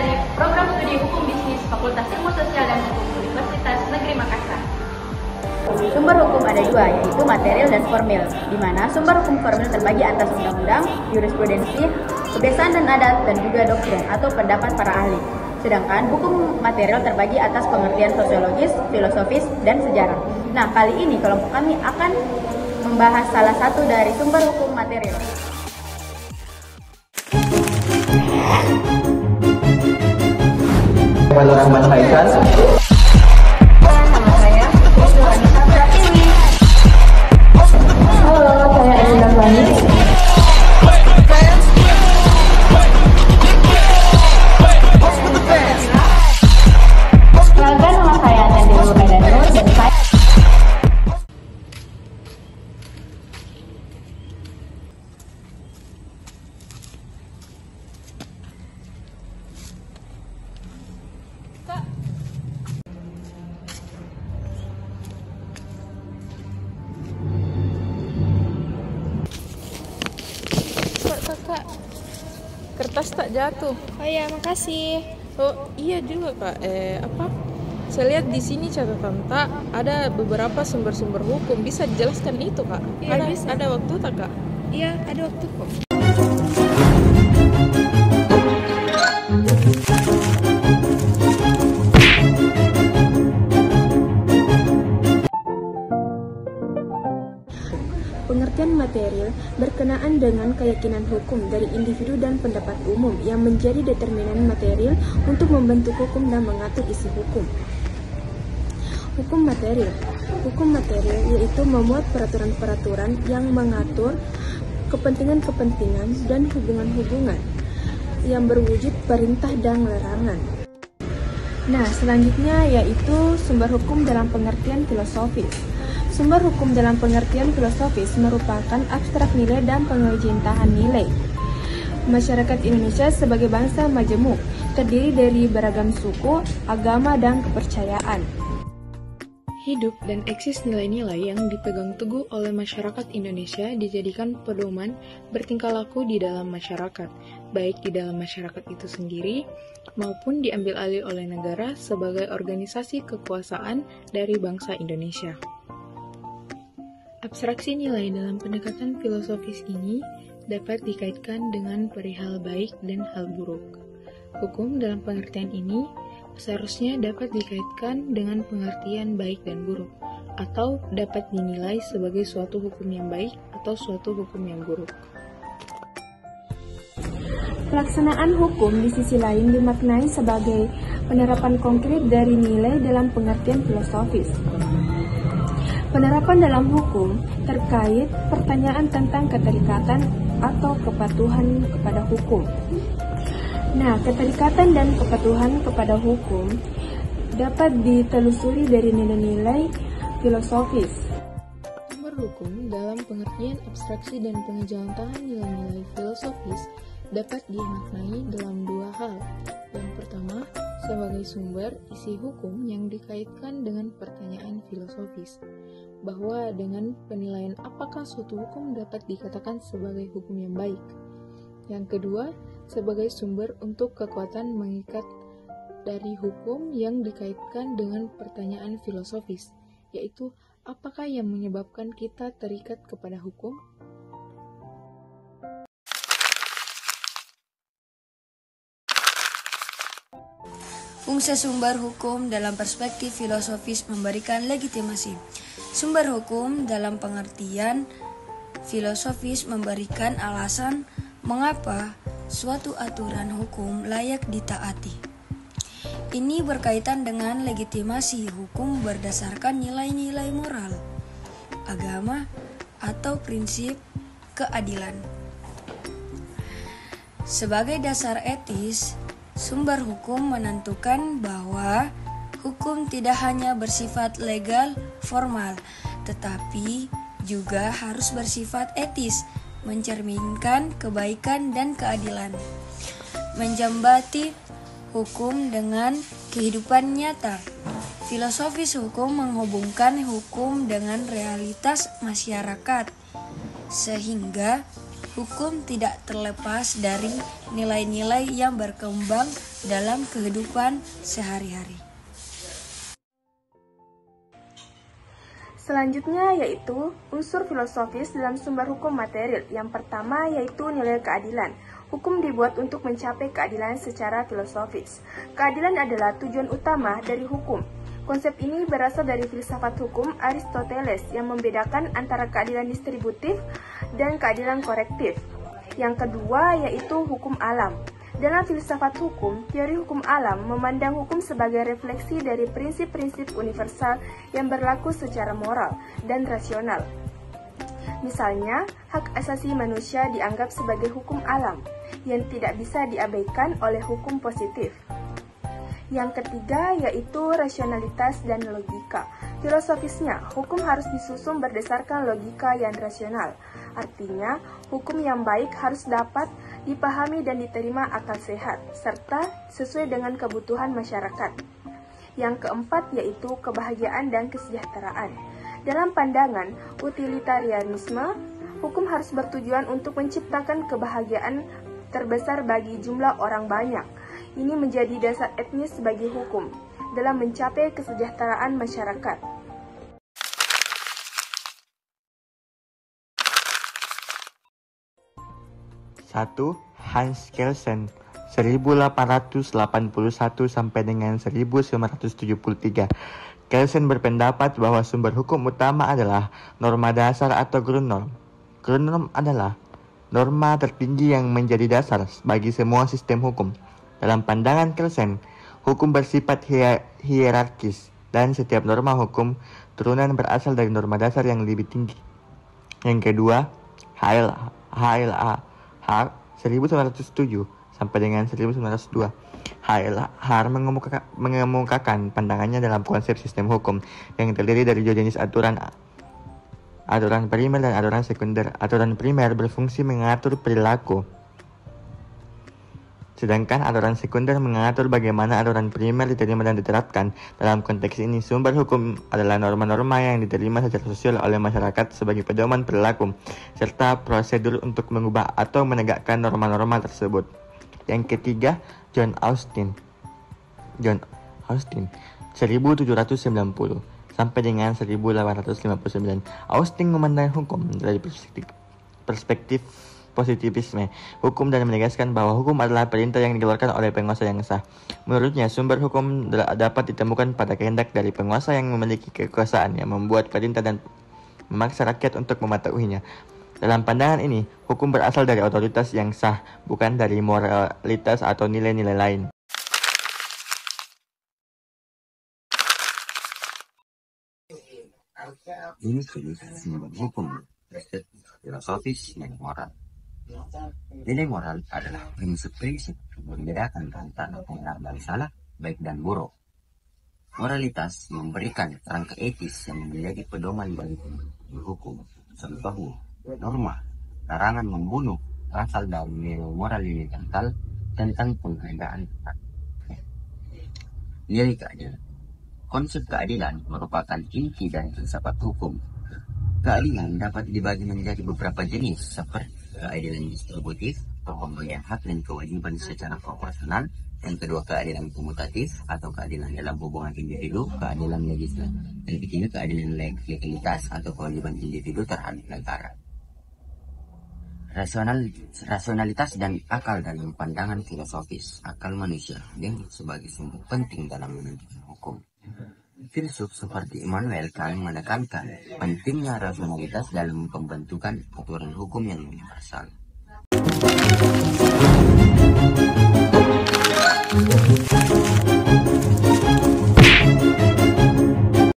dari Program Studi Hukum Bisnis Fakultas Ilmu Sosial dan Hukum Universitas Negeri Makassar. Sumber hukum ada dua, yaitu material dan formil, di mana sumber hukum formil terbagi atas undang-undang, jurisprudensi, kebiasaan dan adat, dan juga doktrin atau pendapat para ahli. Sedangkan hukum material terbagi atas pengertian sosiologis, filosofis, dan sejarah. Nah, kali ini kelompok kami akan membahas salah satu dari sumber hukum material. Kak, kertas tak jatuh. Oh ya, makasih. Oh iya juga Kak. Saya lihat di sini catatan tak ada beberapa sumber-sumber hukum. Bisa dijelaskan itu Kak? Iya, bisa. Ada waktu tak Kak? Iya, ada waktu kok. Pengertian material berkenaan dengan keyakinan hukum dari individu dan pendapat umum yang menjadi determinan material untuk membentuk hukum dan mengatur isi hukum. Hukum material yaitu memuat peraturan-peraturan yang mengatur kepentingan-kepentingan dan hubungan-hubungan yang berwujud perintah dan larangan. Nah, selanjutnya yaitu sumber hukum dalam pengertian filosofis. Sumber hukum dalam pengertian filosofis merupakan abstrak nilai dan pengintahan nilai. Masyarakat Indonesia sebagai bangsa majemuk, terdiri dari beragam suku, agama, dan kepercayaan. Hidup dan eksis nilai-nilai yang dipegang teguh oleh masyarakat Indonesia dijadikan pedoman bertingkah laku di dalam masyarakat, baik di dalam masyarakat itu sendiri maupun diambil alih oleh negara sebagai organisasi kekuasaan dari bangsa Indonesia. Abstraksi nilai dalam pendekatan filosofis ini dapat dikaitkan dengan perihal baik dan hal buruk. Hukum dalam pengertian ini seharusnya dapat dikaitkan dengan pengertian baik dan buruk, atau dapat dinilai sebagai suatu hukum yang baik atau suatu hukum yang buruk. Pelaksanaan hukum di sisi lain dimaknai sebagai penerapan konkret dari nilai dalam pengertian filosofis. Penerapan dalam hukum terkait pertanyaan tentang keterikatan atau kepatuhan kepada hukum. Nah, keterikatan dan kepatuhan kepada hukum dapat ditelusuri dari nilai-nilai filosofis. Sumber hukum dalam pengertian abstraksi dan pengejawantahan nilai-nilai filosofis dapat dimaknai dalam dua hal. Yang pertama, sebagai sumber isi hukum yang dikaitkan dengan pertanyaan filosofis, bahwa dengan penilaian apakah suatu hukum dapat dikatakan sebagai hukum yang baik. Yang kedua, sebagai sumber untuk kekuatan mengikat dari hukum yang dikaitkan dengan pertanyaan filosofis, yaitu apakah yang menyebabkan kita terikat kepada hukum? Fungsi sumber hukum dalam perspektif filosofis memberikan legitimasi. Sumber hukum dalam pengertian filosofis memberikan alasan mengapa suatu aturan hukum layak ditaati. Ini berkaitan dengan legitimasi hukum berdasarkan nilai-nilai moral, agama, atau prinsip keadilan. Sebagai dasar etis, sumber hukum menentukan bahwa hukum tidak hanya bersifat legal formal, tetapi juga harus bersifat etis, mencerminkan kebaikan dan keadilan. Menjembati hukum dengan kehidupan nyata. Filosofis hukum menghubungkan hukum dengan realitas masyarakat, sehingga hukum tidak terlepas dari nilai-nilai yang berkembang dalam kehidupan sehari-hari. Selanjutnya yaitu unsur filosofis dalam sumber hukum material. Yang pertama yaitu nilai keadilan. Hukum dibuat untuk mencapai keadilan secara filosofis. Keadilan adalah tujuan utama dari hukum. Konsep ini berasal dari filsafat hukum Aristoteles yang membedakan antara keadilan distributif dan keadilan korektif. Yang kedua yaitu hukum alam. Dalam filsafat hukum, teori hukum alam memandang hukum sebagai refleksi dari prinsip-prinsip universal yang berlaku secara moral dan rasional. Misalnya, hak asasi manusia dianggap sebagai hukum alam yang tidak bisa diabaikan oleh hukum positif. Yang ketiga yaitu rasionalitas dan logika. Filosofisnya, hukum harus disusun berdasarkan logika yang rasional. Artinya, hukum yang baik harus dapat dipahami dan diterima akal sehat, serta sesuai dengan kebutuhan masyarakat. Yang keempat yaitu kebahagiaan dan kesejahteraan. Dalam pandangan utilitarianisme, hukum harus bertujuan untuk menciptakan kebahagiaan terbesar bagi jumlah orang banyak. Ini menjadi dasar etnis bagi hukum dalam mencapai kesejahteraan masyarakat. Satu, Hans Kelsen 1881 sampai dengan 1973. Kelsen berpendapat bahwa sumber hukum utama adalah norma dasar atau Grundnorm. Grundnorm adalah norma tertinggi yang menjadi dasar bagi semua sistem hukum. Dalam pandangan Kelsen, hukum bersifat hierarkis dan setiap norma hukum turunan berasal dari norma dasar yang lebih tinggi. Yang kedua, HLA 1907 sampai dengan 1902. H.L.H. mengemukakan pandangannya dalam konsep sistem hukum yang terdiri dari dua jenis aturan primer dan aturan sekunder. Aturan primer berfungsi mengatur perilaku, sedangkan aturan sekunder mengatur bagaimana aturan primer diterima dan diterapkan. Dalam konteks ini, sumber hukum adalah norma-norma yang diterima secara sosial oleh masyarakat sebagai pedoman perilaku, serta prosedur untuk mengubah atau menegakkan norma-norma tersebut. Yang ketiga, John Austin 1790 sampai dengan 1859. Austin memandang hukum dari perspektif positivisme hukum dan menegaskan bahwa hukum adalah perintah yang dikeluarkan oleh penguasa yang sah. Menurutnya, sumber hukum dapat ditemukan pada kehendak dari penguasa yang memiliki kekuasaan yang membuat perintah dan memaksa rakyat untuk mematuhinya. Dalam pandangan ini, hukum berasal dari otoritas yang sah, bukan dari moralitas atau nilai-nilai lain. Ini sumber hukum, filosofis dan moral. Nilai moral adalah prinsip-prinsip yang membedakan antara benar dan salah, baik dan buruk. Moralitas memberikan kerangka etis yang menjadi pedoman bagi hukum. Contohnya, norma larangan membunuh berasal dari nilai moral universal tentang penghargaan. Nilai keadilan. Konsep keadilan merupakan inti dari filsafat hukum. Keadilan dapat dibagi menjadi beberapa jenis, seperti keadilan distributif, pembagian hak dan kewajiban secara proporsional. Yang kedua, keadilan komutatif atau keadilan dalam hubungan individu, keadilan legislatif. Dan ketiga, keadilan legalitas atau kewajiban individu terhadap negara. Rasionalitas dan akal dalam pandangan filosofis. Akal manusia dianggap sebagai sumber penting dalam menentukan hukum. Filsuf seperti Immanuel Kant menekankan pentingnya rasionalitas dalam pembentukan aturan hukum yang universal.